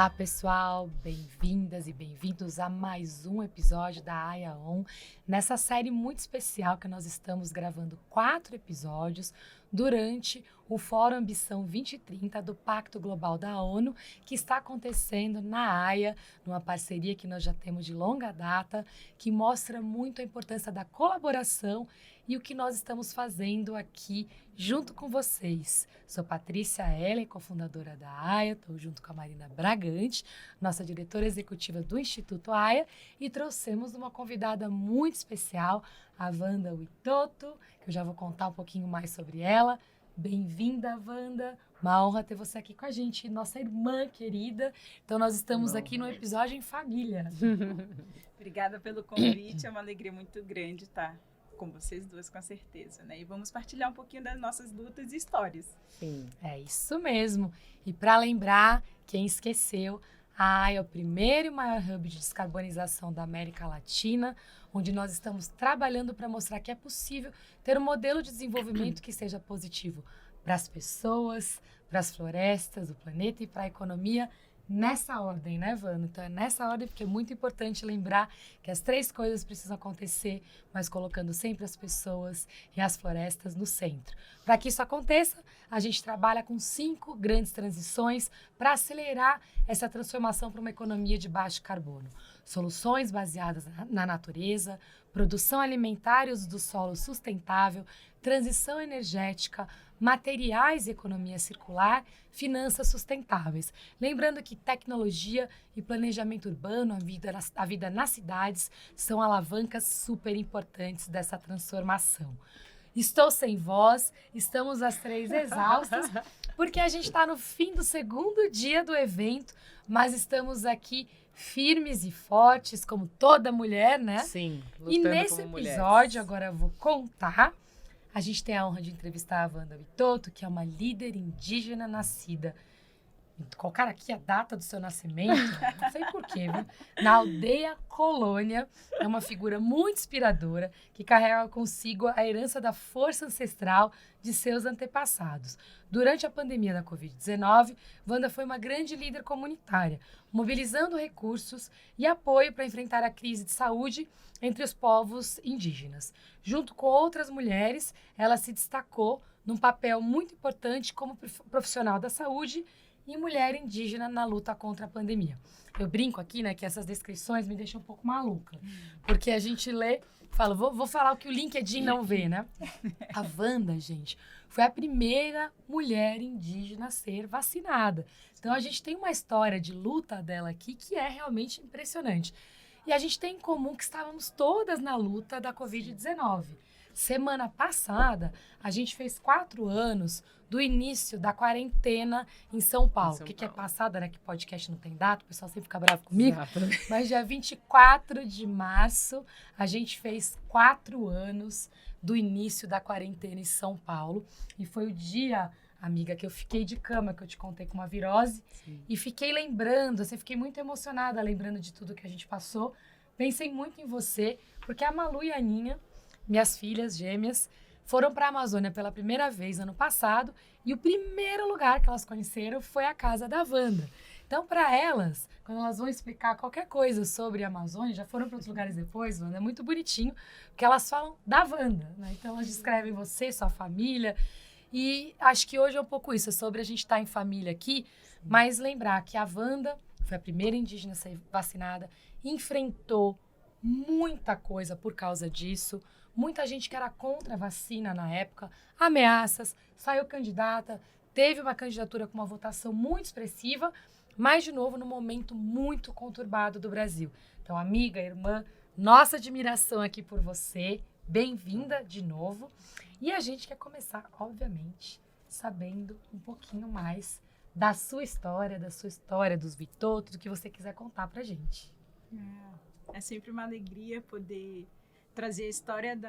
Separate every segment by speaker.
Speaker 1: Olá, pessoal, bem-vindas e bem-vindos a mais um episódio da AIA On, nessa série muito especial que nós estamos gravando 4 episódios durante o Fórum Ambição 2030 do Pacto Global da ONU, que está acontecendo na AIA, numa parceria que nós já temos de longa data, que mostra muito a importância da colaboração e o que nós estamos fazendo aqui junto com vocês. Sou Patrícia Heller, cofundadora da AIA, estou junto com a Marina Bragante, nossa diretora executiva do Instituto AIA, e trouxemos uma convidada muito especial, a Wanda Witoto, que eu já vou contar um pouquinho mais sobre ela. Bem-vinda, Wanda. Uma honra ter você aqui com a gente, nossa irmã querida. Então, nós estamos aqui no episódio em família.
Speaker 2: Obrigada pelo convite, é uma alegria muito grande estar com vocês duas, com certeza, né? E vamos partilhar um pouquinho das nossas lutas e histórias.
Speaker 1: Sim, é isso mesmo. E para lembrar, quem esqueceu, a AIA é o primeiro e maior hub de descarbonização da América Latina, onde nós estamos trabalhando para mostrar que é possível ter um modelo de desenvolvimento que seja positivo para as pessoas, para as florestas, o planeta e para a economia, nessa ordem, né, Vanda? Então é nessa ordem porque é muito importante lembrar que as 3 coisas precisam acontecer, mas colocando sempre as pessoas e as florestas no centro. Para que isso aconteça, a gente trabalha com 5 grandes transições para acelerar essa transformação para uma economia de baixo carbono. Soluções baseadas na natureza, produção alimentar e uso do solo sustentável, transição energética, materiais e economia circular, finanças sustentáveis. Lembrando que tecnologia e planejamento urbano, a vida nas cidades, são alavancas super importantes dessa transformação. Estou sem voz, estamos as 3 exaustas, porque a gente está no fim do 2º dia do evento, mas estamos aqui firmes e fortes, como toda mulher, né?
Speaker 3: Sim, lutando
Speaker 1: e nesse
Speaker 3: como
Speaker 1: episódio,
Speaker 3: mulheres.
Speaker 1: agora eu vou contar, a gente tem a honra de entrevistar a Wanda Witoto, que é uma líder indígena nascida. Colocar aqui a data do seu nascimento, não sei porquê, viu? Na aldeia Colônia, é uma figura muito inspiradora que carrega consigo a herança da força ancestral de seus antepassados. Durante a pandemia da Covid-19, Wanda foi uma grande líder comunitária, mobilizando recursos e apoio para enfrentar a crise de saúde entre os povos indígenas. Junto com outras mulheres, ela se destacou num papel muito importante como profissional da saúde e mulher indígena na luta contra a pandemia. Eu brinco aqui, né, que essas descrições me deixam um pouco maluca, porque a gente lê, fala, vou falar o que o LinkedIn não vê, né? A Wanda, gente, foi a primeira mulher indígena a ser vacinada. Então, a gente tem uma história de luta dela aqui que é realmente impressionante. E a gente tem em comum que estávamos todas na luta da Covid-19. Semana passada, a gente fez 4 anos do início da quarentena em São Paulo. O que é passada, né? Que podcast não tem data, o pessoal sempre fica bravo comigo.
Speaker 3: Exatamente.
Speaker 1: Mas dia 24 de março, a gente fez 4 anos do início da quarentena em São Paulo. E foi o dia, amiga, que eu fiquei de cama, que eu te contei com uma virose. Sim. E fiquei lembrando, fiquei muito emocionada lembrando de tudo que a gente passou. Pensei muito em você, porque a Malu e a Aninha, minhas filhas gêmeas, foram para a Amazônia pela primeira vez ano passado e o primeiro lugar que elas conheceram foi a casa da Wanda. Então, para elas, quando elas vão explicar qualquer coisa sobre a Amazônia, já foram para outros lugares depois, Wanda, é muito bonitinho, porque elas falam da Wanda, né? Então, elas descrevem você, sua família, e acho que hoje é um pouco isso, é sobre a gente estar em família aqui, mas lembrar que a Wanda foi a primeira indígena a ser vacinada, enfrentou muita coisa por causa disso. Muita gente que era contra a vacina na época, ameaças, saiu candidata, teve uma candidatura com uma votação muito expressiva, mas, de novo, num momento muito conturbado do Brasil. Então, amiga, irmã, nossa admiração aqui por você, bem-vinda de novo. E a gente quer começar, obviamente, sabendo um pouquinho mais da sua história, dos Witoto, do que você quiser contar pra gente.
Speaker 2: É sempre uma alegria poder trazer a história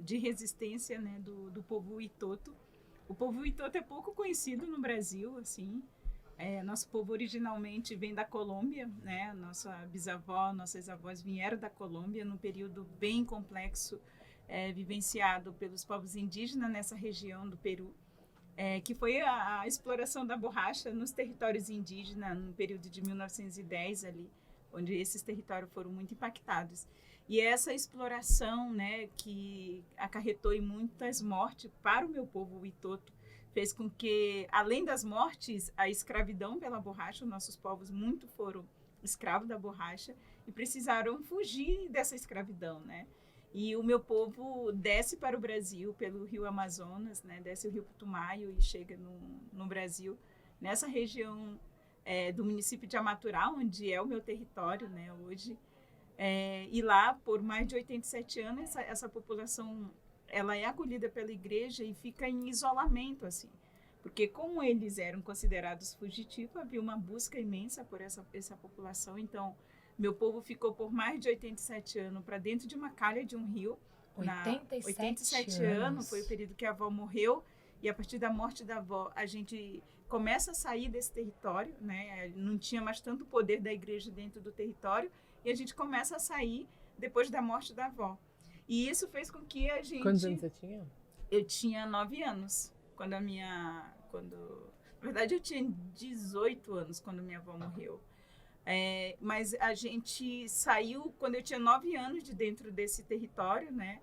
Speaker 2: de resistência, né, do povo Witoto. O povo Witoto é pouco conhecido no Brasil, assim. Nosso povo originalmente vem da Colômbia, né? Nossa bisavó, nossas avós vieram da Colômbia num período bem complexo, vivenciado pelos povos indígenas nessa região do Peru. que foi a exploração da borracha nos territórios indígenas no período de 1910 ali, onde esses territórios foram muito impactados. E essa exploração, né, que acarretou em muitas mortes para o meu povo, o Itoto, fez com que, além das mortes, a escravidão pela borracha, nossos povos muito foram escravos da borracha e precisaram fugir dessa escravidão, né? E o meu povo desce para o Brasil pelo rio Amazonas, né? Desce o rio Putumayo e chega no Brasil, nessa região do município de Amaturá, onde é o meu território, né, hoje. E lá, por mais de 87 anos, essa população ela é acolhida pela igreja e fica em isolamento, assim. Porque como eles eram considerados fugitivos, havia uma busca imensa por essa população. Então, meu povo ficou por mais de 87 anos para dentro de uma calha de um rio. 87 anos foi o período que a avó morreu. E a partir da morte da avó, a gente começa a sair desse território, né? Não tinha mais tanto poder da igreja dentro do território. E a gente começa a sair depois da morte da avó. E isso fez com que a gente...
Speaker 3: Quantos anos você tinha?
Speaker 2: Eu tinha 9 anos. Na verdade, eu tinha 18 anos quando minha avó morreu. Mas a gente saiu quando eu tinha 9 anos de dentro desse território, né?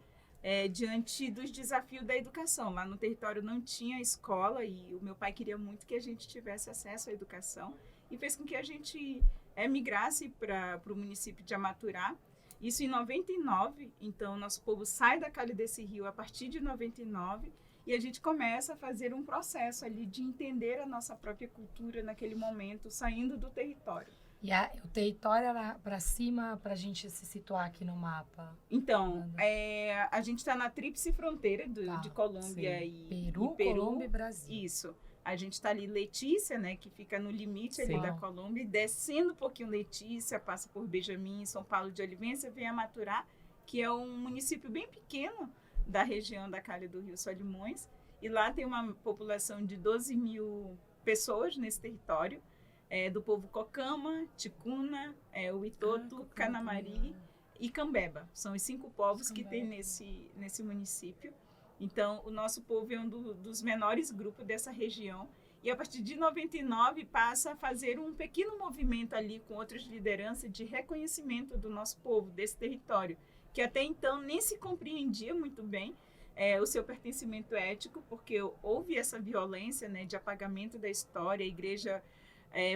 Speaker 2: Diante dos desafios da educação. Lá no território não tinha escola e o meu pai queria muito que a gente tivesse acesso à educação e fez com que a gente migrasse para o município de Amaturá. Isso em 99, então nosso povo sai da calha desse rio a partir de 99 e a gente começa a fazer um processo ali de entender a nossa própria cultura naquele momento, saindo do território.
Speaker 1: E o território era para cima, para a gente se situar aqui no mapa?
Speaker 2: Então, a gente está na tríplice fronteira de Colômbia e Peru.
Speaker 1: Colômbia e Brasil.
Speaker 2: Isso. A gente está ali Letícia, né, que fica no limite ali da Colômbia, e descendo um pouquinho Letícia, passa por Benjamin, São Paulo de Olivência, vem a Maturá, que é um município bem pequeno da região da calha do Rio Solimões, e lá tem uma população de 12 mil pessoas nesse território, do povo Cocama, Ticuna, o Itoto, Canamari e Cambeba. São os 5 povos que tem nesse município. Então, o nosso povo é um dos menores grupos dessa região. E, a partir de 99, passa a fazer um pequeno movimento ali com outras lideranças de reconhecimento do nosso povo, desse território, que até então nem se compreendia muito bem o seu pertencimento ético, porque houve essa violência, né, de apagamento da história. A igreja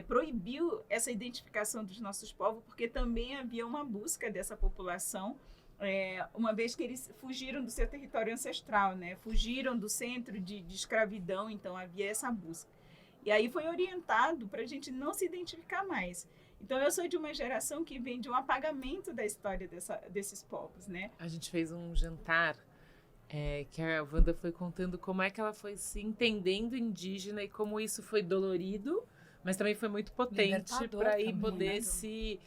Speaker 2: proibiu essa identificação dos nossos povos, porque também havia uma busca dessa população, uma vez que eles fugiram do seu território ancestral, né? Fugiram do centro de escravidão, então havia essa busca. E aí foi orientado para a gente não se identificar mais. Então eu sou de uma geração que vem de um apagamento da história desses povos, né?
Speaker 3: A gente fez um jantar que a Wanda foi contando como é que ela foi se entendendo indígena e como isso foi dolorido, mas também foi muito potente para ir poder se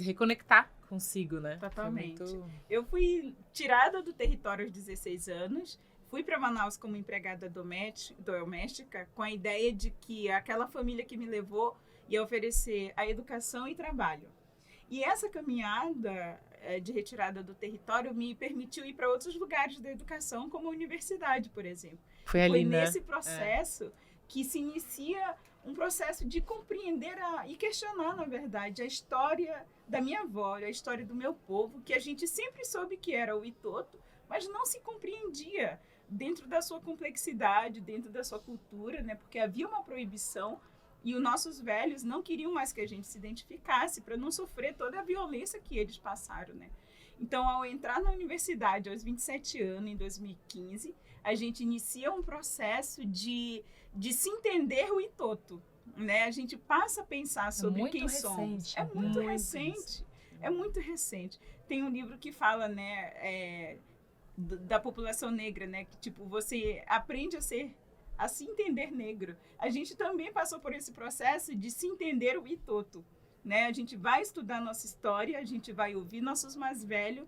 Speaker 3: reconectar consigo, né?
Speaker 2: Totalmente. Eu fui tirada do território aos 16 anos, fui para Manaus como empregada doméstica com a ideia de que aquela família que me levou ia oferecer a educação e trabalho. E essa caminhada de retirada do território me permitiu ir para outros lugares da educação, como a universidade, por exemplo.
Speaker 3: Foi
Speaker 2: nesse processo que se inicia um processo de compreender e questionar, na verdade, a história da minha avó, a história do meu povo, que a gente sempre soube que era o Itoto, mas não se compreendia dentro da sua complexidade, dentro da sua cultura, né? Porque havia uma proibição e os nossos velhos não queriam mais que a gente se identificasse para não sofrer toda a violência que eles passaram, né? Então, ao entrar na universidade aos 27 anos, em 2015, a gente inicia um processo de se entender o Itoto, né? A gente passa a pensar sobre quem somos. É muito recente. É muito recente. Tem um livro que fala, né, da população negra, né, que tipo você aprende a se entender negro. A gente também passou por esse processo de se entender o Itoto, né? A gente vai estudar nossa história, a gente vai ouvir nossos mais velhos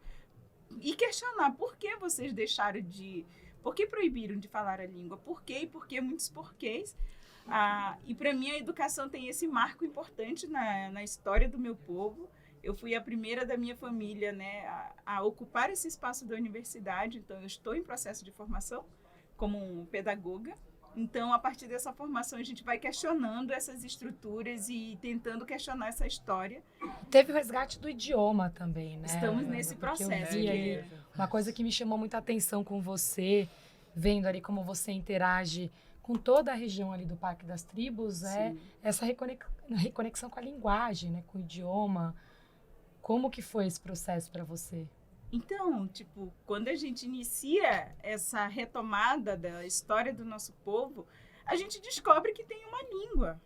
Speaker 2: e questionar por que vocês deixaram por que proibiram de falar a língua? Por quê? E por que muitos porquês? E para mim a educação tem esse marco importante na história do meu povo. Eu fui a primeira da minha família, né, a ocupar esse espaço da universidade, então eu estou em processo de formação como pedagoga, Então, a partir dessa formação, a gente vai questionando essas estruturas e tentando questionar essa história.
Speaker 1: Teve o resgate do idioma também, né?
Speaker 2: Estamos nesse
Speaker 1: Porque eu
Speaker 2: processo.
Speaker 1: vi ali, uma coisa que me chamou muita atenção com você, vendo ali como você interage com toda a região ali do Parque das Tribos, é essa reconexão com a linguagem, né? Com o idioma. Como que foi esse processo para você?
Speaker 2: Então, tipo, quando a gente inicia essa retomada da história do nosso povo, a gente descobre que tem uma língua.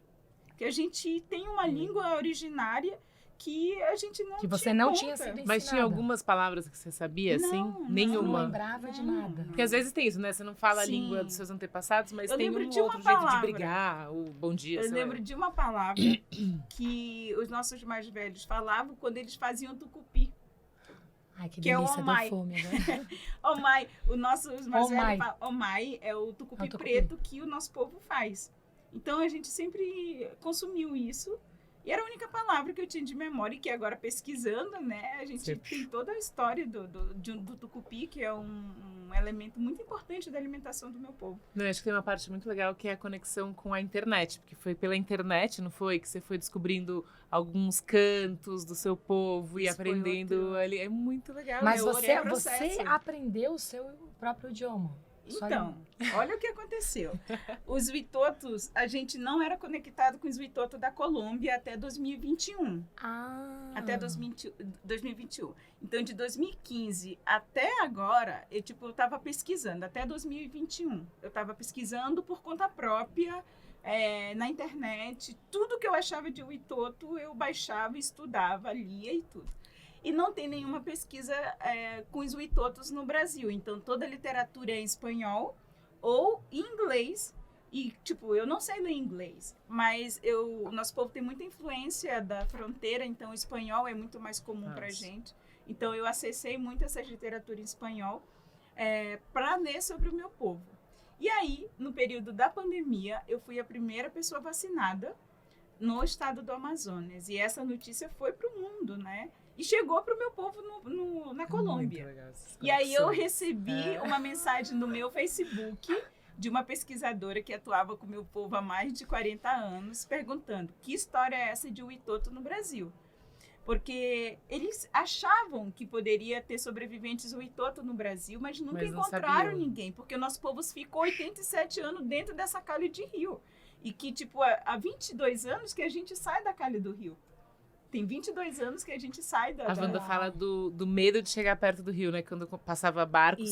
Speaker 2: Que a gente tem uma língua originária que a gente não
Speaker 1: que você não tinha sido ensinada.
Speaker 3: Mas tinha algumas palavras que você sabia, assim?
Speaker 2: Não,
Speaker 3: Nenhuma?
Speaker 1: Não lembrava de nada.
Speaker 3: Porque às vezes tem isso, né? Você não fala a
Speaker 2: Sim.
Speaker 3: língua dos seus antepassados, mas
Speaker 2: Eu
Speaker 3: tem
Speaker 2: lembro
Speaker 3: um
Speaker 2: de uma
Speaker 3: outro jeito de
Speaker 2: palavra.
Speaker 3: brigar, o bom dia,
Speaker 2: Eu
Speaker 3: sei lá.
Speaker 2: lembro de uma palavra que os nossos mais velhos falavam quando eles faziam tucupi.
Speaker 1: Ai, que
Speaker 2: Que é o
Speaker 1: delícia, deu
Speaker 2: omai.
Speaker 1: fome agora.
Speaker 2: Omai, os mais
Speaker 1: Omai.
Speaker 2: velhos falam, omai é o tucupi
Speaker 1: É o tucupi.
Speaker 2: preto que o nosso povo faz. Então a gente sempre consumiu isso. E era a única palavra que eu tinha de memória e que agora pesquisando, né, a gente tem toda a história do tucupi, que é um elemento muito importante da alimentação do meu povo.
Speaker 3: Não, acho que tem uma parte muito legal que é a conexão com a internet, porque foi pela internet, não foi? Que você foi descobrindo alguns cantos do seu povo e
Speaker 2: Isso foi
Speaker 3: aprendendo
Speaker 2: outro.
Speaker 3: ali. É muito legal.
Speaker 1: Mas
Speaker 3: né?
Speaker 1: você
Speaker 2: processo.
Speaker 1: aprendeu o seu próprio idioma. Só
Speaker 2: Então, olha o que aconteceu. Os Witotos, a gente não era conectado com os Witotos da Colômbia até 2021.
Speaker 1: Ah.
Speaker 2: Até 2021. Então, de 2015 até agora, eu estava pesquisando, até 2021. Eu estava pesquisando por conta própria, na internet. Tudo que eu achava de Witoto, eu baixava, estudava, lia e tudo. E não tem nenhuma pesquisa com os Witotos no Brasil. Então, toda a literatura é em espanhol ou em inglês. E, eu não sei ler inglês, mas o nosso povo tem muita influência da fronteira, então o espanhol é muito mais comum para a gente. Então, eu acessei muito essa literatura em espanhol para ler sobre o meu povo. E aí, no período da pandemia, eu fui a primeira pessoa vacinada no estado do Amazonas. E essa notícia foi para o mundo, né? E chegou para o meu povo na Colômbia. E aí eu recebi uma mensagem no meu Facebook de uma pesquisadora que atuava com o meu povo há mais de 40 anos, perguntando que história é essa de Witoto no Brasil. Porque eles achavam que poderia ter sobreviventes Witoto no Brasil, mas nunca encontraram ninguém, porque o nosso povo ficou 87 anos dentro dessa calha de rio. E que, há 22 anos que a gente sai da calha do rio. Tem 22 anos que a gente sai da...
Speaker 3: A Wanda fala do medo de chegar perto do rio, né? Quando passava barco,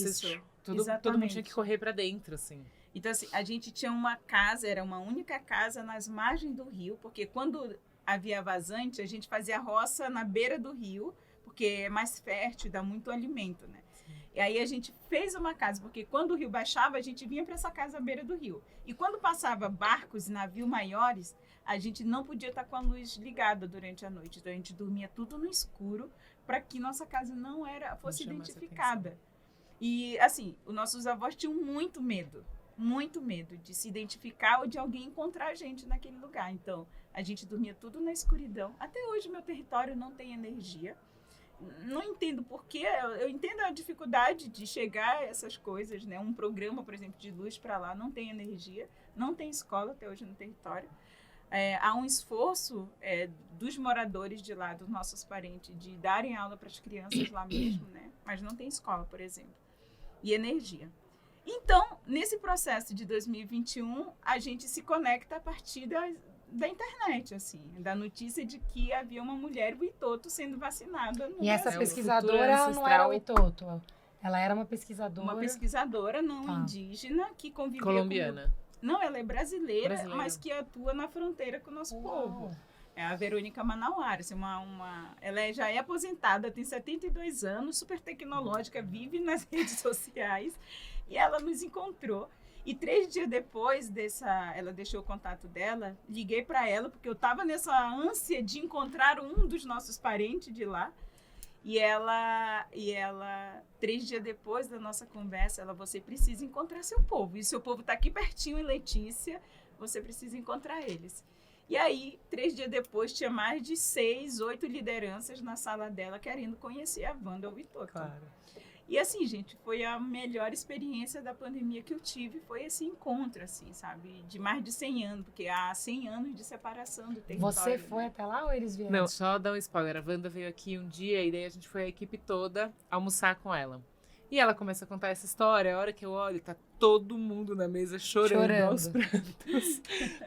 Speaker 3: todo mundo tinha que correr pra dentro, assim.
Speaker 2: Então, assim, a gente tinha uma casa, era uma única casa nas margens do rio, porque quando havia vazante, a gente fazia roça na beira do rio, porque é mais fértil, dá muito alimento, né? Sim. E aí a gente fez uma casa, porque quando o rio baixava, a gente vinha para essa casa à beira do rio. E quando passava barcos e navios maiores, a gente não podia estar com a luz ligada durante a noite. Então, a gente dormia tudo no escuro para que nossa casa não fosse identificada. E, assim, os nossos avós tinham muito medo de se identificar ou de alguém encontrar a gente naquele lugar. Então, a gente dormia tudo na escuridão. Até hoje, meu território não tem energia. Não entendo por quê. Eu entendo a dificuldade de chegar a essas coisas, né? Um programa, por exemplo, de luz para lá não tem energia, não tem escola até hoje no território. Há um esforço dos moradores de lá, dos nossos parentes, de darem aula para as crianças lá mesmo, né? Mas não tem escola, por exemplo. E energia. Então, nesse processo de 2021, a gente se conecta a partir da internet, assim, da notícia de que havia uma mulher Witoto sendo vacinada no Brasil.
Speaker 1: E essa pesquisadora não era Witoto, ela era uma pesquisadora...
Speaker 2: Uma pesquisadora não indígena que convivia
Speaker 3: colombiana.
Speaker 2: Não, ela é brasileira, mas que atua na fronteira com o nosso povo. É a Verônica Manauara. Ela já é aposentada, tem 72 anos, super tecnológica, vive nas redes sociais. E ela nos encontrou. E 3 dias depois ela deixou o contato dela, liguei para ela, porque eu estava nessa ânsia de encontrar um dos nossos parentes de lá. E ela 3 dias depois da nossa conversa, você precisa encontrar seu povo. E seu povo está aqui pertinho em Letícia, você precisa encontrar eles. E aí, 3 dias depois, tinha mais de 6, 8 lideranças na sala dela querendo conhecer a Wanda Witoto.
Speaker 3: Claro.
Speaker 2: E assim, gente, foi a melhor experiência da pandemia que eu tive, foi esse encontro, assim, sabe? De mais de 100 anos, porque há 100 anos de separação do território.
Speaker 1: Você foi até lá ou eles vieram?
Speaker 3: Não, só dar um spoiler. A Wanda veio aqui um dia e daí a gente foi a equipe toda almoçar com ela. E ela começa a contar essa história. A hora que eu olho, tá todo mundo na mesa chorando. Aos prantos.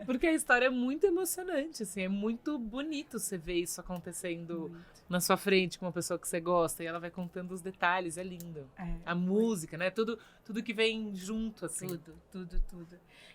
Speaker 3: Porque a história é muito emocionante, assim. É muito bonito você ver isso acontecendo na sua frente com uma pessoa que você gosta. E ela vai contando os detalhes, é lindo. A música, né? Tudo que vem junto, assim.
Speaker 2: Tudo.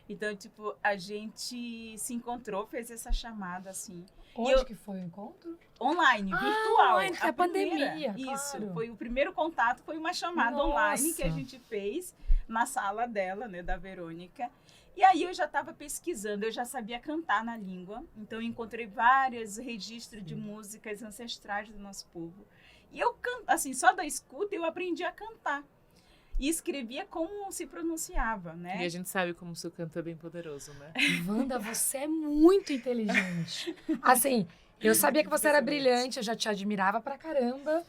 Speaker 2: Então, tipo, a gente se encontrou, fez essa chamada, assim.
Speaker 1: Onde que foi o encontro?
Speaker 2: Online, virtual.
Speaker 1: Online, que é a pandemia,
Speaker 2: Isso,
Speaker 1: claro.
Speaker 2: foi o primeiro contato, foi uma chamada online que a gente fez na sala dela, né, da Verônica. E aí eu já estava pesquisando, eu já sabia cantar na língua, então eu encontrei vários registros de músicas ancestrais do nosso povo. E eu, assim, só da escuta eu aprendi a cantar. E escrevia como se pronunciava, né?
Speaker 3: E a gente sabe como o seu canto é bem poderoso, né?
Speaker 1: Wanda, você é muito inteligente. Assim, eu sabia que você era brilhante, eu já te admirava pra caramba.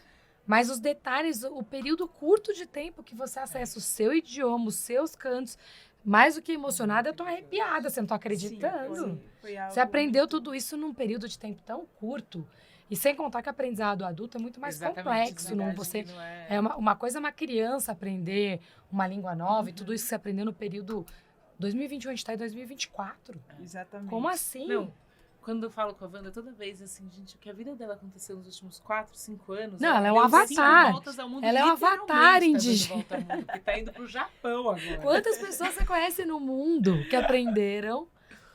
Speaker 1: Mas os detalhes, o período curto de tempo que você acessa o seu idioma, os seus cantos, mais do que emocionada, eu tô arrepiada, você não tá acreditando.
Speaker 2: Sim, foi algo
Speaker 1: você aprendeu
Speaker 2: muito...
Speaker 1: tudo isso num período de tempo tão curto. E sem contar que o aprendizado adulto é muito mais complexo. Não, você, é uma coisa é uma criança aprender uma língua nova e tudo isso que você aprendeu no período 2021, a gente tá em 2024.
Speaker 2: Exatamente.
Speaker 1: Como assim?
Speaker 3: Não, quando eu falo com a Wanda, toda vez, assim, gente, o que a vida dela aconteceu nos últimos 4, 5 anos...
Speaker 1: Não, ela é um
Speaker 3: deu
Speaker 1: avatar.
Speaker 3: 5 voltas ao mundo,
Speaker 1: Ela é um avatar
Speaker 3: literalmente
Speaker 1: indígena.
Speaker 3: Tá dando volta ao mundo, porque tá indo pro Japão agora.
Speaker 1: Quantas pessoas você conhece no mundo que aprenderam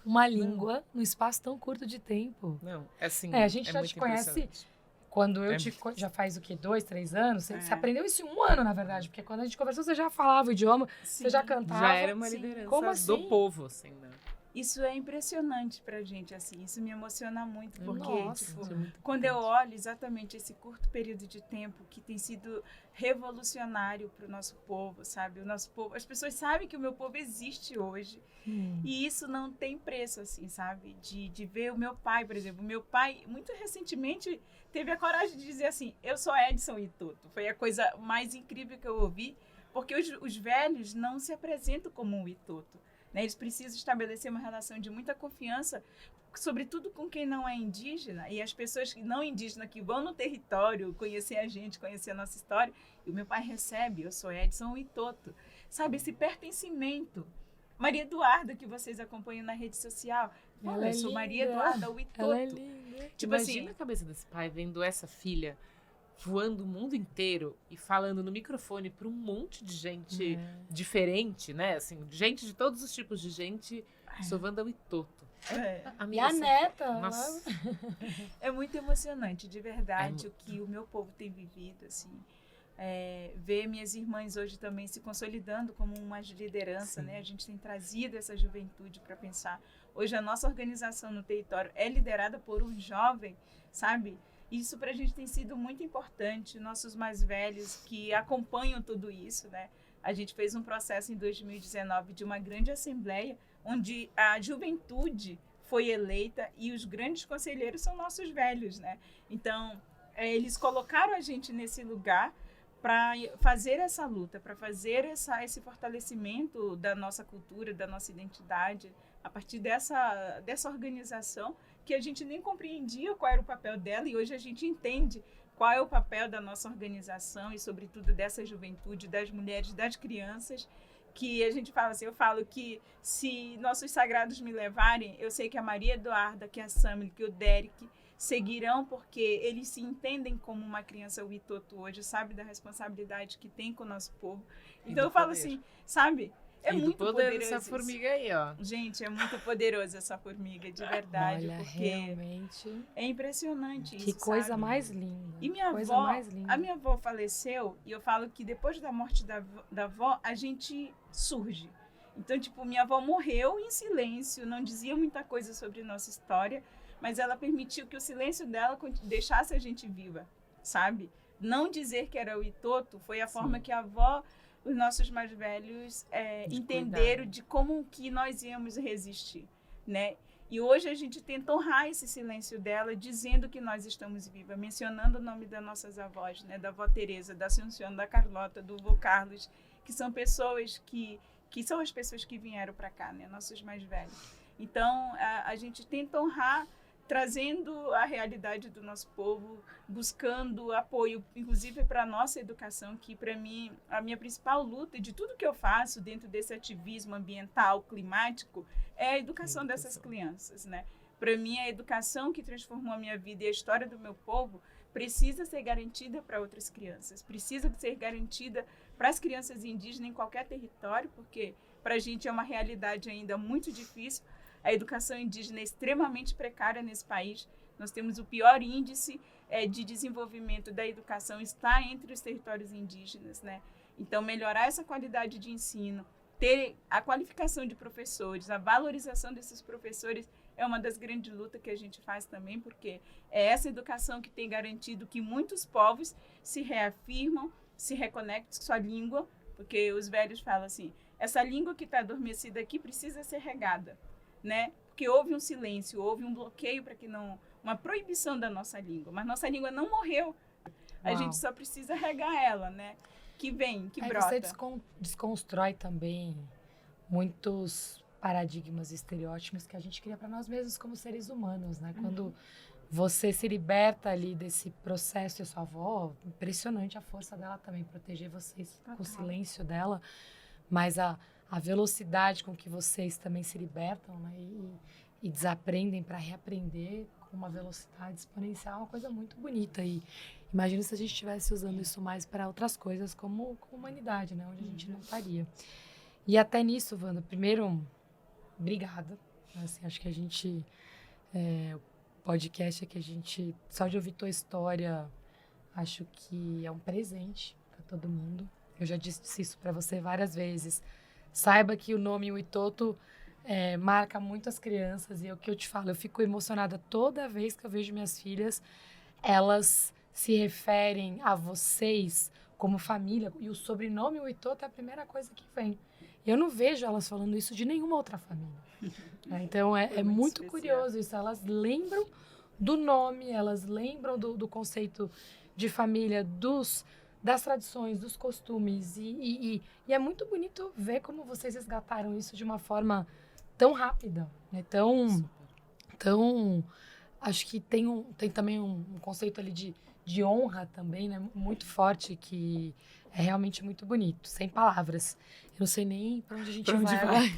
Speaker 1: uma língua num espaço tão curto de tempo?
Speaker 3: Não, é assim,
Speaker 1: a gente já
Speaker 3: muito
Speaker 1: te conhece
Speaker 3: impressionante.
Speaker 1: quando eu já faz o quê? 2, 3 anos? Você aprendeu isso em 1 ano, na verdade, porque quando a gente conversou, você já falava o idioma, você já cantava.
Speaker 3: Já era uma liderança
Speaker 1: Como assim?
Speaker 3: do povo, assim, né?
Speaker 2: Isso é impressionante pra gente, assim, isso me emociona muito, porque,
Speaker 1: Nossa,
Speaker 2: tipo,
Speaker 3: isso é muito
Speaker 2: quando eu olho exatamente esse curto período de tempo que tem sido revolucionário pro nosso povo, sabe? O nosso povo, as pessoas sabem que o meu povo existe hoje, e isso não tem preço, assim, sabe? De ver o meu pai, por exemplo, o meu pai, muito recentemente, teve a coragem de dizer assim, eu sou Edson Itoto, foi a coisa mais incrível que eu ouvi, porque os velhos não se apresentam como um Itoto. Né? Eles precisam estabelecer uma relação de muita confiança, sobretudo com quem não é indígena, e as pessoas que não indígenas que vão no território conhecer a gente, conhecer a nossa história. E o meu pai recebe, eu sou Edson Itoto. Sabe, esse pertencimento. Maria Eduarda, que vocês acompanham na rede social. Fala, eu sou Maria Eduarda, o Itoto.
Speaker 1: Ela é linda.
Speaker 2: Tipo
Speaker 3: Imagina
Speaker 2: assim,
Speaker 3: a cabeça desse pai vendo essa filha voando o mundo inteiro e falando no microfone para um monte de gente diferente, né? Assim, gente de todos os tipos de gente, sou Wanda Itoto.
Speaker 1: E a neta.
Speaker 3: Nossa.
Speaker 2: É muito emocionante, de verdade, o que o meu povo tem vivido, assim. Ver minhas irmãs hoje também se consolidando como uma liderança, né? A gente tem trazido essa juventude para pensar. Hoje a nossa organização no território é liderada por um jovem, sabe? Isso para a gente tem sido muito importante, nossos mais velhos que acompanham tudo isso, né? A gente fez um processo em 2019 de uma grande assembleia, onde a juventude foi eleita e os grandes conselheiros são nossos velhos, né? Então, eles colocaram a gente nesse lugar para fazer essa luta, para fazer esse fortalecimento da nossa cultura, da nossa identidade, a partir dessa organização, que a gente nem compreendia qual era o papel dela, e hoje a gente entende qual é o papel da nossa organização e, sobretudo, dessa juventude, das mulheres, das crianças, que a gente fala assim, eu falo que se nossos sagrados me levarem, eu sei que a Maria Eduarda, que a Samile, que o Derek seguirão, porque eles se entendem como uma criança Itoto hoje, sabe da responsabilidade que tem com o nosso povo. Então eu falo assim, sabe? É muito poderoso
Speaker 3: essa formiga aí, ó.
Speaker 2: Gente, é muito poderoso essa formiga, de verdade.
Speaker 1: Olha,
Speaker 2: porque
Speaker 1: realmente.
Speaker 2: é impressionante isso,
Speaker 1: que coisa
Speaker 2: sabe?
Speaker 1: mais linda.
Speaker 2: E minha
Speaker 1: coisa
Speaker 2: avó,
Speaker 1: mais linda.
Speaker 2: a minha avó faleceu, e eu falo que depois da morte da avó, a gente surge. Então, tipo, minha avó morreu em silêncio, não dizia muita coisa sobre nossa história, mas ela permitiu que o silêncio dela deixasse a gente viva, sabe? Não dizer que era o Itoto foi a forma que a avó, os nossos mais velhos entenderam de como que nós íamos resistir, né? E hoje a gente tenta honrar esse silêncio dela, dizendo que nós estamos vivas, mencionando o nome das nossas avós, né? Da avó Teresa, da Assunção, da Carlota, do vô Carlos, que são pessoas que são as pessoas que vieram para cá, né? Nossos mais velhos. Então, a gente tenta honrar, trazendo a realidade do nosso povo, buscando apoio, inclusive para a nossa educação, que para mim, a minha principal luta de tudo que eu faço dentro desse ativismo ambiental, climático, é a educação dessas crianças, né? Para mim, a educação que transformou a minha vida e a história do meu povo precisa ser garantida para outras crianças, precisa ser garantida para as crianças indígenas em qualquer território, porque para a gente é uma realidade ainda muito difícil. A educação indígena é extremamente precária nesse país. Nós temos o pior índice de desenvolvimento da educação está entre os territórios indígenas, né? Então, melhorar essa qualidade de ensino, ter a qualificação de professores, a valorização desses professores é uma das grandes lutas que a gente faz também, porque é essa educação que tem garantido que muitos povos se reafirmam, se reconectam com sua língua, porque os velhos falam assim, essa língua que está adormecida aqui precisa ser regada, né? Porque houve um silêncio, houve um bloqueio para que não, uma proibição da nossa língua, mas nossa língua não morreu. A gente só precisa regar ela, né? Que vem, que brota.
Speaker 1: Você desconstrói também muitos paradigmas e estereótipos que a gente cria para nós mesmos como seres humanos, né? Quando você se liberta ali desse processo, e a sua avó, impressionante a força dela também, proteger vocês com o silêncio dela, mas a velocidade com que vocês também se libertam, né? E desaprendem para reaprender com uma velocidade exponencial, é uma coisa muito bonita. E imagina se a gente estivesse usando isso mais para outras coisas, como humanidade, né? Onde a gente não estaria. E até nisso, Wanda, primeiro, obrigada. Assim, acho que a gente... o podcast é que a gente... Só de ouvir tua história, acho que é um presente para todo mundo. Eu já disse isso para você várias vezes. Saiba que o nome Witoto marca muito as crianças. E é o que eu te falo, eu fico emocionada toda vez que eu vejo minhas filhas. Elas se referem a vocês como família. E o sobrenome Witoto é a primeira coisa que vem. Eu não vejo elas falando isso de nenhuma outra família. Então, é muito curioso isso. Elas lembram do nome, elas lembram do conceito de família, das tradições, dos costumes. E é muito bonito ver como vocês resgataram isso de uma forma tão rápida, né? Tão acho que tem também um conceito ali de honra também, né? Muito forte, que é realmente muito bonito, sem palavras. Eu não sei nem para onde a gente vai.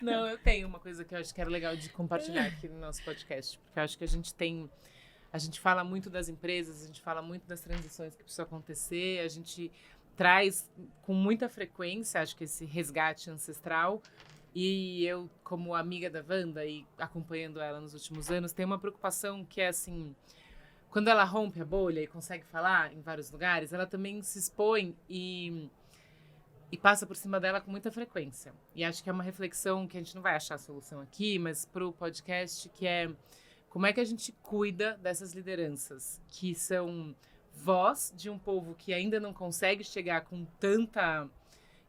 Speaker 3: Não, eu tenho uma coisa que eu acho que era legal de compartilhar aqui no nosso podcast, porque eu acho que a gente fala muito das empresas, a gente fala muito das transições que precisam acontecer, a gente traz com muita frequência, acho que esse resgate ancestral. E eu, como amiga da Wanda e acompanhando ela nos últimos anos, tenho uma preocupação que é assim, quando ela rompe a bolha e consegue falar em vários lugares, ela também se expõe e passa por cima dela com muita frequência. E acho que é uma reflexão que a gente não vai achar a solução aqui, mas para o podcast, que é como é que a gente cuida dessas lideranças que são voz de um povo que ainda não consegue chegar com tanta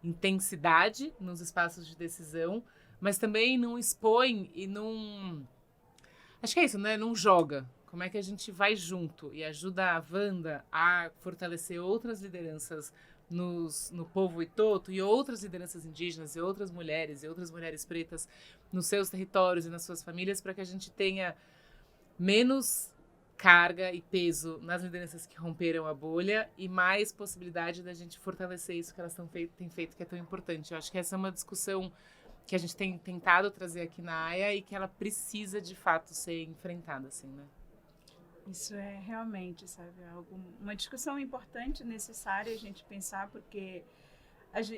Speaker 3: intensidade nos espaços de decisão, mas também não expõe e não... Acho que é isso, né? Não joga. Como é que a gente vai junto e ajuda a Wanda a fortalecer outras lideranças no povo Witoto e outras lideranças indígenas e outras mulheres pretas nos seus territórios e nas suas famílias, para que a gente tenha menos carga e peso nas lideranças que romperam a bolha e mais possibilidade da gente fortalecer isso que elas têm feito, que é tão importante. Eu acho que essa é uma discussão que a gente tem tentado trazer aqui na AIA e que ela precisa, de fato, ser enfrentada, assim, né?
Speaker 2: Isso é realmente, sabe, uma discussão importante, necessária a gente pensar, porque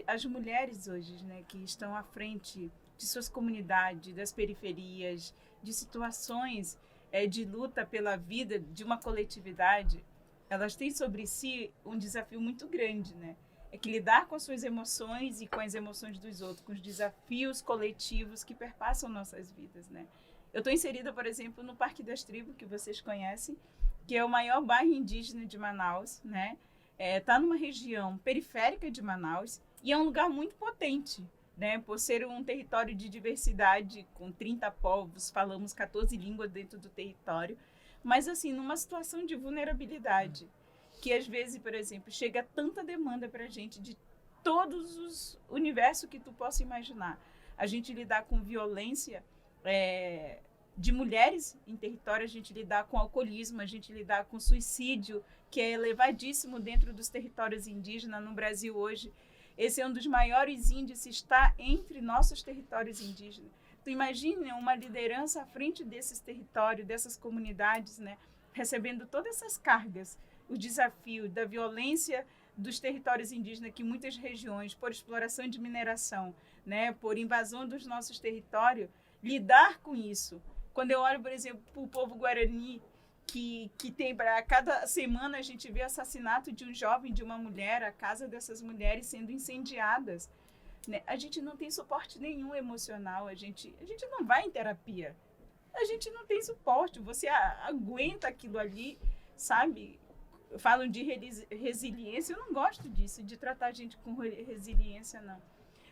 Speaker 2: as mulheres hoje, né, que estão à frente de suas comunidades, das periferias, de situações de luta pela vida de uma coletividade, elas têm sobre si um desafio muito grande, né? É que lidar com as suas emoções e com as emoções dos outros, com os desafios coletivos que perpassam nossas vidas, né? Eu estou inserida, por exemplo, no Parque das Tribos, que vocês conhecem, que é o maior bairro indígena de Manaus, né? Tá numa região periférica de Manaus e é um lugar muito potente, né? Por ser um território de diversidade, com 30 povos, falamos 14 línguas dentro do território, mas assim, numa situação de vulnerabilidade, que às vezes, por exemplo, chega tanta demanda para a gente de todos os universos que tu possa imaginar. A gente lidar com violência de mulheres em território, a gente lidar com alcoolismo, a gente lidar com suicídio, que é elevadíssimo dentro dos territórios indígenas no Brasil hoje. Esse é um dos maiores índices, está entre nossos territórios indígenas. Tu imagina uma liderança à frente desses territórios, dessas comunidades, né, recebendo todas essas cargas, o desafio da violência dos territórios indígenas, que muitas regiões, por exploração de mineração, né, por invasão dos nossos territórios, lidar com isso. Quando eu olho, por exemplo, para o povo guarani, que tem, para cada semana a gente vê assassinato de um jovem, de uma mulher, a casa dessas mulheres sendo incendiadas, né? A gente não tem suporte nenhum emocional, a gente não vai em terapia, a gente não tem suporte, você aguenta aquilo ali, sabe? Falam de resiliência, eu não gosto disso, de tratar a gente com resiliência, não.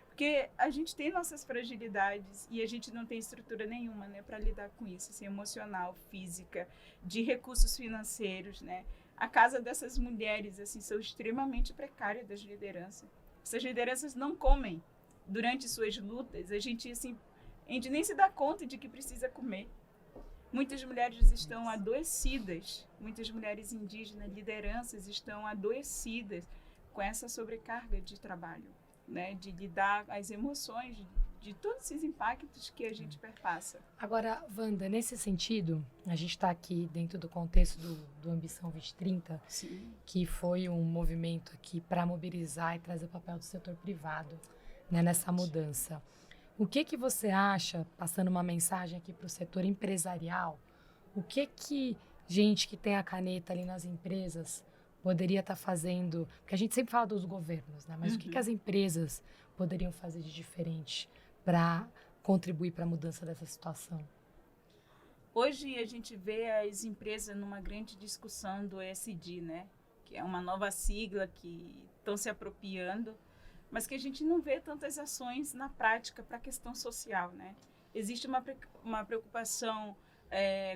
Speaker 2: Porque a gente tem nossas fragilidades e a gente não tem estrutura nenhuma, né, para lidar com isso, assim, emocional, física, de recursos financeiros, né? A casa dessas mulheres, assim, são extremamente precárias das lideranças. Essas lideranças não comem durante suas lutas. A gente nem se dá conta de que precisa comer. Muitas mulheres estão adoecidas, muitas mulheres indígenas, lideranças, estão adoecidas com essa sobrecarga de trabalho, né, de lidar as emoções, de todos esses impactos que a gente perpassa.
Speaker 1: Agora, Wanda, nesse sentido, a gente está aqui dentro do contexto do Ambição 2030,
Speaker 2: Sim.
Speaker 1: que foi um movimento aqui para mobilizar e trazer o papel do setor privado, né, nessa mudança. O que você acha, passando uma mensagem aqui para o setor empresarial, o que gente que tem a caneta ali nas empresas poderia estar fazendo? Porque a gente sempre fala dos governos, né? Mas o que as empresas poderiam fazer de diferente para contribuir para a mudança dessa situação?
Speaker 2: Hoje a gente vê as empresas numa grande discussão do ESG, né? Que é uma nova sigla que estão se apropriando, mas que a gente não vê tantas ações na prática para a questão social, né? Existe uma preocupação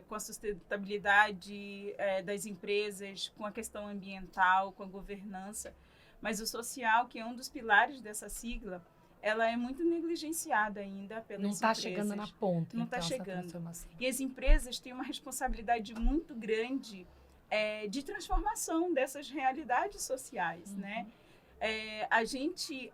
Speaker 2: com a sustentabilidade das empresas, com a questão ambiental, com a governança, mas o social, que é um dos pilares dessa sigla, ela é muito negligenciada ainda pelas empresas.
Speaker 1: Não está chegando na ponta.
Speaker 2: Não está chegando. E as empresas têm uma responsabilidade muito grande de transformação dessas realidades sociais, né? A gente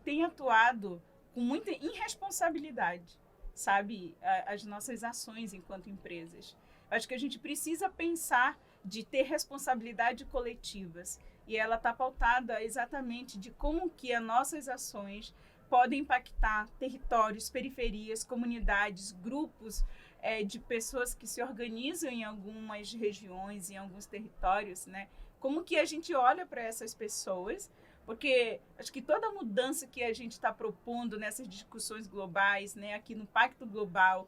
Speaker 2: tem atuado com muita irresponsabilidade, sabe, as nossas ações enquanto empresas. Acho que a gente precisa pensar de ter responsabilidade coletivas, e ela está pautada exatamente de como que as nossas ações podem impactar territórios, periferias, comunidades, grupos de pessoas que se organizam em algumas regiões, em alguns territórios, né? Como que a gente olha para essas pessoas, porque acho que toda mudança que a gente está propondo nessas discussões globais, né, aqui no Pacto Global,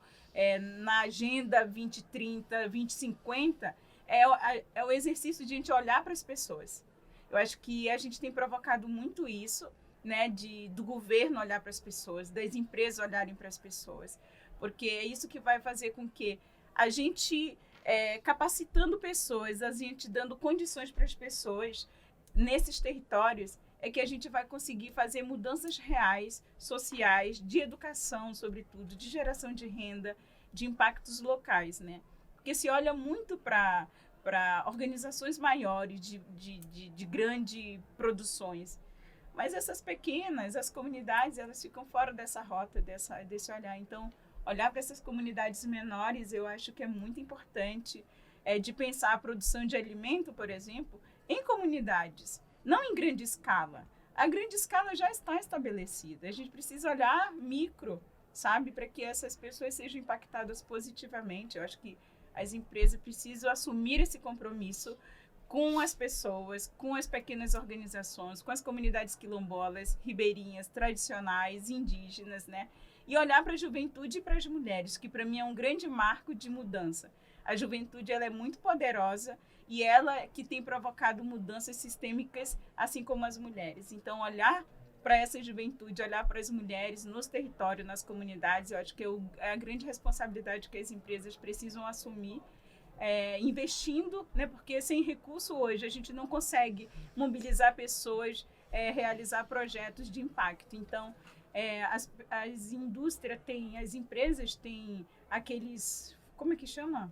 Speaker 2: na Agenda 2030, 2050, é o exercício de a gente olhar para as pessoas. Eu acho que a gente tem provocado muito isso, né, do governo olhar para as pessoas, das empresas olharem para as pessoas, porque é isso que vai fazer com que a gente, capacitando pessoas, a gente dando condições para as pessoas nesses territórios, é que a gente vai conseguir fazer mudanças reais, sociais, de educação, sobretudo, de geração de renda, de impactos locais, né? Porque se olha muito para organizações maiores, de grandes produções, mas essas pequenas, as comunidades, elas ficam fora dessa rota, desse olhar. Então, olhar para essas comunidades menores, eu acho que é muito importante, de pensar a produção de alimento, por exemplo, em comunidades, não em grande escala. A grande escala já está estabelecida. A gente precisa olhar micro, sabe, para que essas pessoas sejam impactadas positivamente. Eu acho que as empresas precisam assumir esse compromisso com as pessoas, com as pequenas organizações, com as comunidades quilombolas, ribeirinhas, tradicionais, indígenas, né? E olhar para a juventude e para as mulheres, que para mim é um grande marco de mudança. A juventude, ela é muito poderosa e ela que tem provocado mudanças sistêmicas, assim como as mulheres. Então, olhar para essa juventude, olhar para as mulheres nos territórios, nas comunidades. Eu acho que é a grande responsabilidade que as empresas precisam assumir, investindo, né? Porque sem recurso hoje a gente não consegue mobilizar pessoas, realizar projetos de impacto. Então, as indústrias têm, as empresas têm aqueles, como é que chama?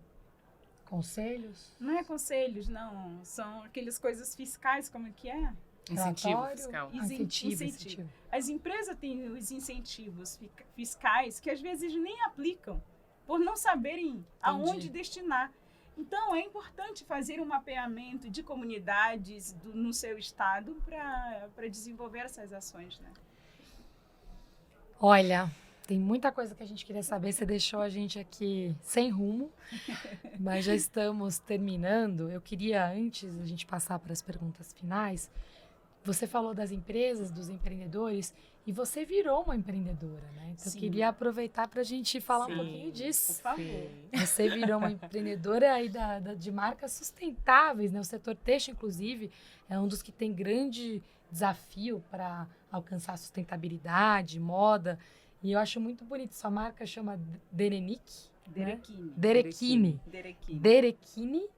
Speaker 1: Conselhos?
Speaker 2: Não é conselhos, não. São aquelas coisas fiscais, como é que é?
Speaker 3: Incentivo fiscal.
Speaker 1: Incentivo.
Speaker 2: As empresas têm os incentivos fiscais que às vezes nem aplicam, por não saberem aonde destinar. Então, é importante fazer um mapeamento de comunidades no seu estado para desenvolver essas ações, né?
Speaker 1: Olha, tem muita coisa que a gente queria saber. Você deixou a gente aqui sem rumo, mas já estamos terminando. Eu queria, antes da gente passar para as perguntas finais, você falou das empresas, dos empreendedores, e você virou uma empreendedora, né? Então, eu queria aproveitar para a gente falar um pouquinho disso.
Speaker 2: Por favor.
Speaker 1: Você virou uma empreendedora aí de marcas sustentáveis, né? O setor têxtil, inclusive, é um dos que tem grande desafio para alcançar sustentabilidade, moda. E eu acho muito bonito. Sua marca chama Derekine. Derekine,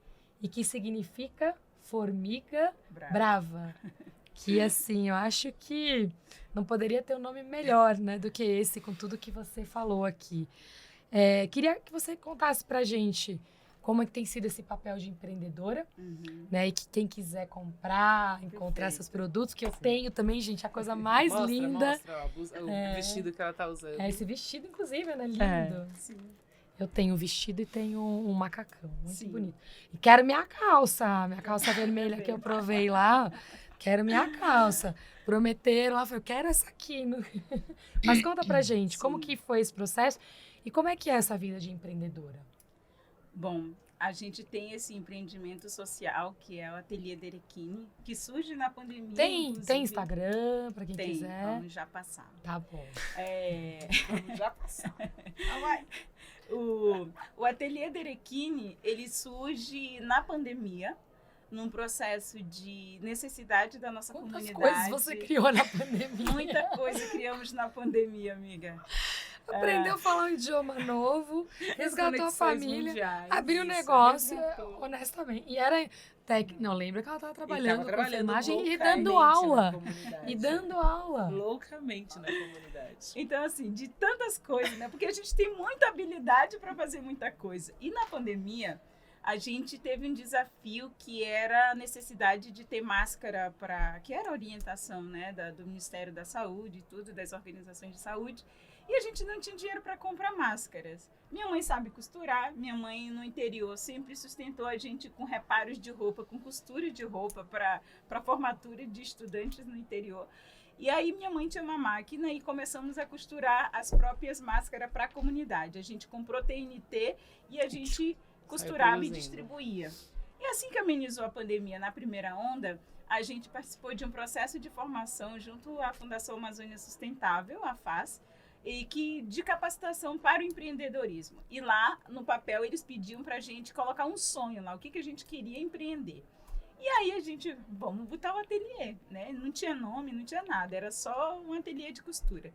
Speaker 1: e que significa formiga brava. Que, assim, eu acho que não poderia ter um nome melhor, né, do que esse, com tudo que você falou aqui. Queria que você contasse pra gente como é que tem sido esse papel de empreendedora, né, e que quem quiser comprar, encontrar seus produtos, que eu tenho também, gente, a coisa mais linda.
Speaker 3: Mostra o vestido que ela tá usando.
Speaker 1: Esse vestido, inclusive, né, lindo.
Speaker 2: Sim.
Speaker 1: Eu tenho um vestido e tenho um macacão, muito bonito. E quero minha calça vermelha que eu provei lá. Quero minha calça. Prometeram lá, eu quero essa aqui. Mas conta pra gente, como que foi esse processo e como é que é essa vida de empreendedora?
Speaker 2: Bom, a gente tem esse empreendimento social, que é o Ateliê Derekine, que surge na pandemia.
Speaker 1: Tem Instagram, pra quem quiser?
Speaker 2: Vamos já passar.
Speaker 1: Tá bom.
Speaker 2: Vamos já passar. O Ateliê Derekine, ele surge na pandemia, num processo de necessidade da nossa comunidade.
Speaker 1: Quantas coisas você criou na pandemia?
Speaker 2: Muita coisa criamos na pandemia, amiga.
Speaker 1: Aprendeu a falar um idioma novo, resgatou a família,
Speaker 2: mundiais,
Speaker 1: abriu um negócio, honestamente. E era não, lembra que ela estava trabalhando com filmagem e dando aula.
Speaker 3: Loucamente na comunidade.
Speaker 2: Então, assim, de tantas coisas, né? Porque a gente tem muita habilidade para fazer muita coisa. E na pandemia, a gente teve um desafio que era a necessidade de ter máscara que era a orientação, né, do Ministério da Saúde e tudo, das organizações de saúde. E a gente não tinha dinheiro para comprar máscaras. Minha mãe sabe costurar, minha mãe no interior sempre sustentou a gente com reparos de roupa, com costura de roupa para formatura de estudantes no interior. E aí minha mãe tinha uma máquina e começamos a costurar as próprias máscaras para a comunidade. A gente comprou TNT e a gente costurava e distribuía. E assim que amenizou a pandemia na primeira onda, a gente participou de um processo de formação junto à Fundação Amazônia Sustentável, a FAS, de capacitação para o empreendedorismo. E lá, no papel, eles pediam para a gente colocar um sonho lá, o que a gente queria empreender. E aí a gente, vamos botar o ateliê, né? Não tinha nome, não tinha nada, era só um ateliê de costura.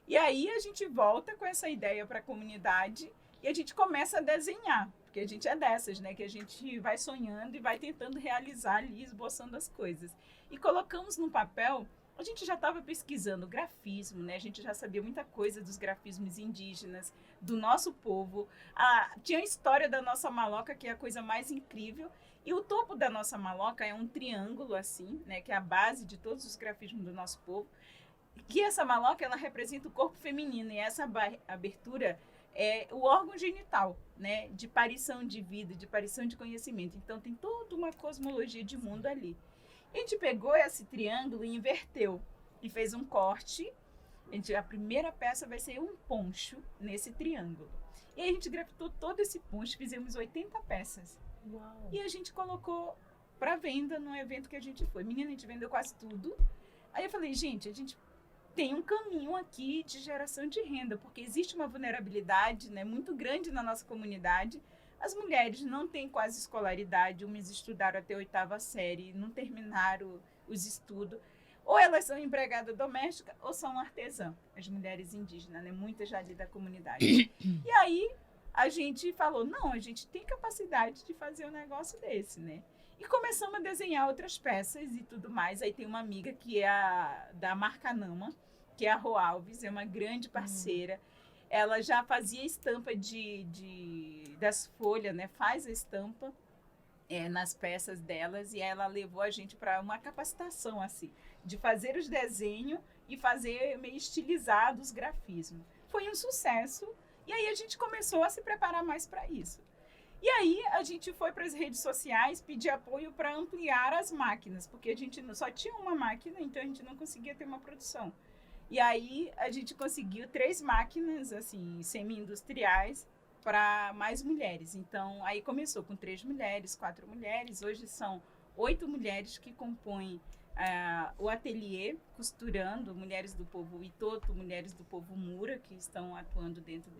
Speaker 2: E aí a gente volta com essa ideia para a comunidade e a gente começa a desenhar, porque a gente é dessas, né? Que a gente vai sonhando e vai tentando realizar ali, esboçando as coisas. E colocamos no papel. A gente já estava pesquisando grafismo, né? A gente já sabia muita coisa dos grafismos indígenas, do nosso povo. Tinha a história da nossa maloca, que é a coisa mais incrível. E o topo da nossa maloca é um triângulo, assim, né? Que é a base de todos os grafismos do nosso povo. Que essa maloca, ela representa o corpo feminino. E essa abertura é o órgão genital, né? De parição de vida, de parição de conhecimento. Então, tem toda uma cosmologia de mundo ali. A gente pegou esse triângulo e inverteu e fez um corte. A primeira peça vai ser um poncho nesse triângulo. E aí a gente grafitou todo esse poncho, fizemos 80 peças.
Speaker 1: Uau.
Speaker 2: E a gente colocou para venda no evento que a gente foi. Menina, a gente vendeu quase tudo. Aí eu falei, gente, a gente tem um caminho aqui de geração de renda, porque existe uma vulnerabilidade, né, muito grande na nossa comunidade. As mulheres não têm quase escolaridade, umas estudaram até a 8ª série, não terminaram os estudos. ou elas são empregadas domésticas ou são artesãs, as mulheres indígenas, né? Muitas já ali da comunidade. E aí a gente falou, não, a gente tem capacidade de fazer um negócio desse, né? E começamos a desenhar outras peças e tudo mais. Aí tem uma amiga que é da Marcanama, que é a Rô Alves, é uma grande parceira. Ela já fazia estampa das folhas, né? Faz a estampa nas peças delas, e ela levou a gente para uma capacitação, assim, de fazer os desenhos e fazer meio estilizado os grafismos. Foi um sucesso, e aí a gente começou a se preparar mais para isso. E aí a gente foi para as redes sociais pedir apoio para ampliar as máquinas, porque a gente só tinha uma máquina, então a gente não conseguia ter uma produção. E aí a gente conseguiu 3 máquinas, assim, semi-industriais, para mais mulheres. Então, aí começou com 3 mulheres, 4 mulheres. Hoje são 8 mulheres que compõem o ateliê, costurando, mulheres do povo Itoto, mulheres do povo Mura, que estão atuando dentro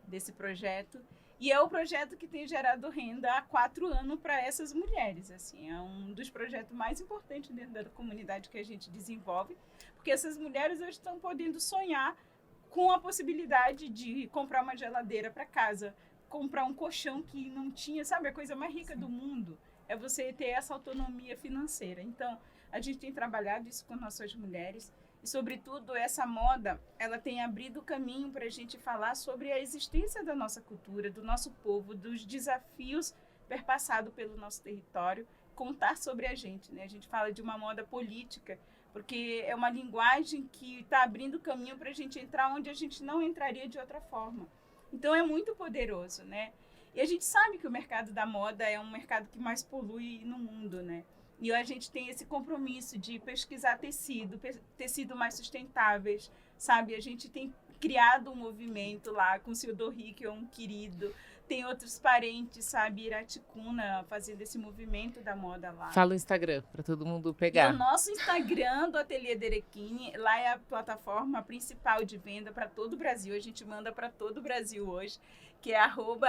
Speaker 2: desse projeto. E é o projeto que tem gerado renda há 4 anos para essas mulheres. Assim, é um dos projetos mais importantes dentro da comunidade que a gente desenvolve, porque essas mulheres hoje estão podendo sonhar com a possibilidade de comprar uma geladeira para casa, comprar um colchão que não tinha, sabe? A coisa mais rica do mundo é você ter essa autonomia financeira. Então, a gente tem trabalhado isso com nossas mulheres e, sobretudo, essa moda, ela tem abrido o caminho para a gente falar sobre a existência da nossa cultura, do nosso povo, dos desafios perpassados pelo nosso território, contar sobre a gente, né? A gente fala de uma moda política, porque é uma linguagem que está abrindo caminho para a gente entrar onde a gente não entraria de outra forma. Então, é muito poderoso, né? E a gente sabe que o mercado da moda é um mercado que mais polui no mundo, né? E a gente tem esse compromisso de pesquisar tecido mais sustentáveis, sabe? A gente tem criado um movimento lá com o seu Dorri, que é um querido. Tem outros parentes, sabe? Iraticuna, fazendo esse movimento da moda lá.
Speaker 3: Fala o Instagram, para todo mundo pegar.
Speaker 2: E o nosso Instagram do Ateliê Derequine, lá é a plataforma principal de venda para todo o Brasil. A gente manda para todo o Brasil hoje, que é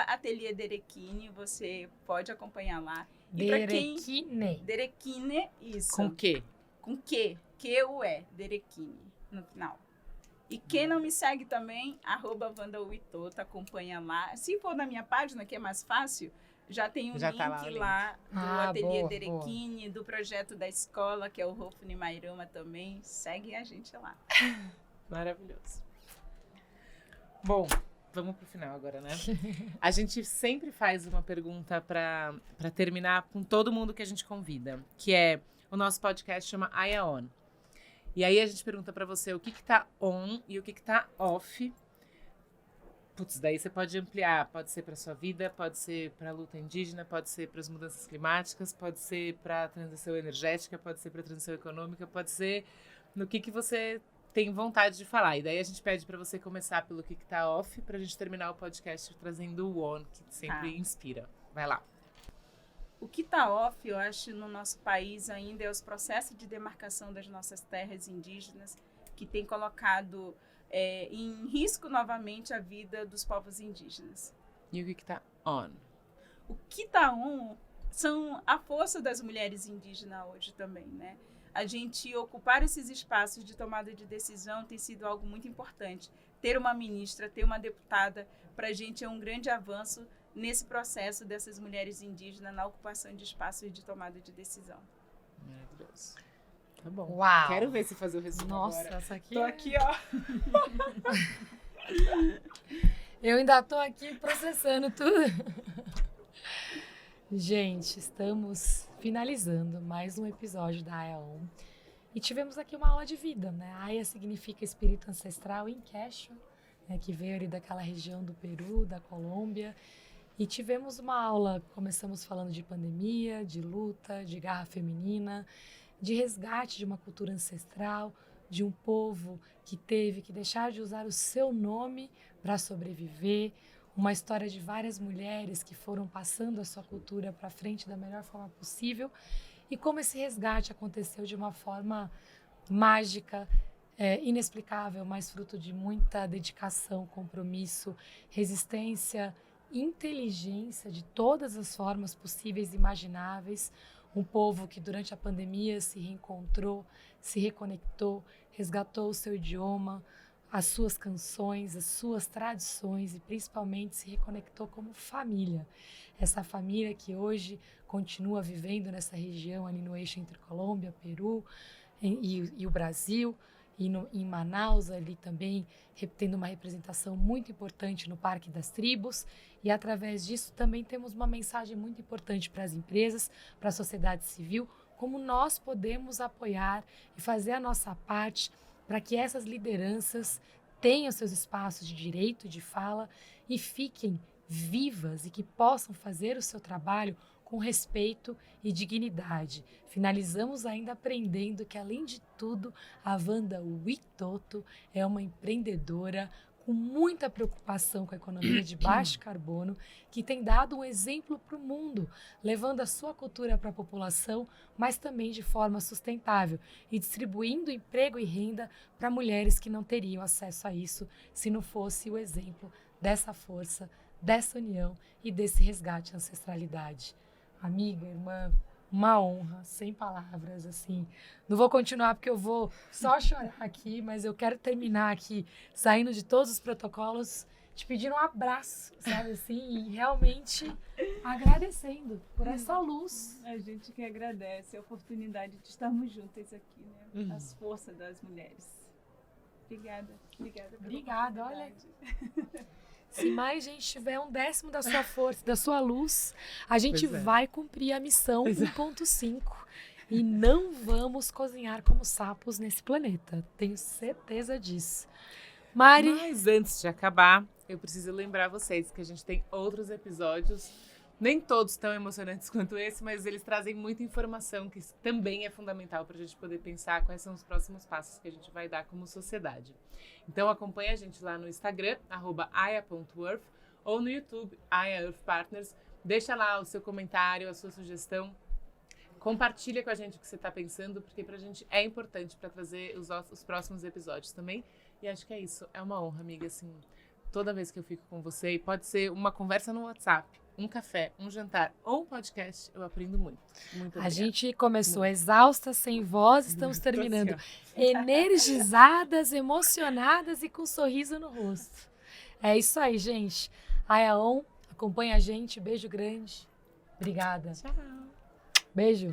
Speaker 2: @Ateliê Derequine. Você pode acompanhar lá. E
Speaker 1: Derequine.
Speaker 2: Derequine, isso.
Speaker 3: Com quê?
Speaker 2: Com Q. Q-U-E. Derequine, no final. E quem não me segue também, @WandaUitoto, acompanha lá. Se for na minha página, que é mais fácil, já tem um link
Speaker 3: tá lá
Speaker 2: do Ateliê
Speaker 1: boa,
Speaker 2: Derequine, do projeto da escola, que é o Rofuni Mairama também. Segue a gente lá.
Speaker 3: Maravilhoso. Bom, vamos pro final agora, né? A gente sempre faz uma pergunta para terminar com todo mundo que a gente convida, que é o nosso podcast chama Aya On. E aí a gente pergunta pra você o que tá on e o que tá off. Putz, daí você pode ampliar. Pode ser pra sua vida, pode ser pra luta indígena, pode ser para as mudanças climáticas, pode ser pra transição energética, pode ser pra transição econômica, pode ser no que você tem vontade de falar. E daí a gente pede pra você começar pelo que tá off, pra gente terminar o podcast trazendo o on, que sempre inspira. Vai lá.
Speaker 2: O que está off, eu acho, no nosso país ainda é os processos de demarcação das nossas terras indígenas, que tem colocado em risco novamente a vida dos povos indígenas.
Speaker 3: E o que está on?
Speaker 2: O que está on são a força das mulheres indígenas hoje também, né? A gente ocupar esses espaços de tomada de decisão tem sido algo muito importante. Ter uma ministra, ter uma deputada, para a gente é um grande avanço nesse processo dessas mulheres indígenas na ocupação de espaços de tomada de decisão.
Speaker 3: Maravilhoso. Tá bom.
Speaker 1: Uau.
Speaker 3: Quero ver se fazer o resumo
Speaker 1: Nossa,
Speaker 3: agora.
Speaker 1: essa aqui...
Speaker 2: Tô aqui, ó.
Speaker 1: Eu ainda tô aqui processando tudo. Gente, estamos finalizando mais um episódio da Aya On. E tivemos aqui uma aula de vida, né? Aya significa espírito ancestral em Quechua, né, que veio ali daquela região do Peru, da Colômbia. E tivemos uma aula, começamos falando de pandemia, de luta, de garra feminina, de resgate de uma cultura ancestral, de um povo que teve que deixar de usar o seu nome para sobreviver, uma história de várias mulheres que foram passando a sua cultura para frente da melhor forma possível e como esse resgate aconteceu de uma forma mágica, inexplicável, mas fruto de muita dedicação, compromisso, resistência, inteligência de todas as formas possíveis e imagináveis, um povo que durante a pandemia se reencontrou, se reconectou, resgatou o seu idioma, as suas canções, as suas tradições e principalmente se reconectou como família. Essa família que hoje continua vivendo nessa região ali no eixo entre Colômbia, Peru e o Brasil, e em Manaus ali também tendo uma representação muito importante no Parque das Tribos, e através disso também temos uma mensagem muito importante para as empresas, para a sociedade civil, como nós podemos apoiar e fazer a nossa parte para que essas lideranças tenham seus espaços de direito, de fala e fiquem vivas e que possam fazer o seu trabalho com respeito e dignidade. Finalizamos ainda aprendendo que, além de tudo, a Wanda Witoto é uma empreendedora com muita preocupação com a economia de baixo carbono, que tem dado um exemplo para o mundo, levando a sua cultura para a população, mas também de forma sustentável e distribuindo emprego e renda para mulheres que não teriam acesso a isso se não fosse o exemplo dessa força, dessa união e desse resgate à ancestralidade. Amiga, irmã, uma honra, sem palavras, assim. Não vou continuar porque eu vou só chorar aqui, mas eu quero terminar aqui, saindo de todos os protocolos, te pedindo um abraço, sabe assim? E realmente agradecendo por essa luz.
Speaker 2: A gente que agradece a oportunidade de estarmos juntas aqui, né? As forças das mulheres. Obrigada.
Speaker 1: Obrigada, olha. Se mais gente tiver 1/10 da sua força, da sua luz, a gente vai cumprir a missão 1.5 e não vamos cozinhar como sapos nesse planeta. Tenho certeza disso. Mari...
Speaker 3: Mas antes de acabar, eu preciso lembrar vocês que a gente tem outros episódios, nem todos tão emocionantes quanto esse, mas eles trazem muita informação que também é fundamental para a gente poder pensar quais são os próximos passos que a gente vai dar como sociedade. Então acompanha a gente lá no Instagram, @aya.earth, ou no YouTube, Aya Earth Partners. Deixa lá o seu comentário, a sua sugestão. Compartilha com a gente o que você está pensando, porque para a gente é importante para trazer os próximos episódios também. E acho que é isso. É uma honra, amiga, assim, toda vez que eu fico com você, e pode ser uma conversa no WhatsApp, um café, um jantar ou um podcast, eu aprendo muito. Muito obrigada.
Speaker 1: A gente começou exausta, sem voz, estamos terminando energizadas, emocionadas e com um sorriso no rosto. É isso aí, gente. Ayaon, acompanha a gente. Beijo grande. Obrigada.
Speaker 3: Tchau.
Speaker 1: Beijo.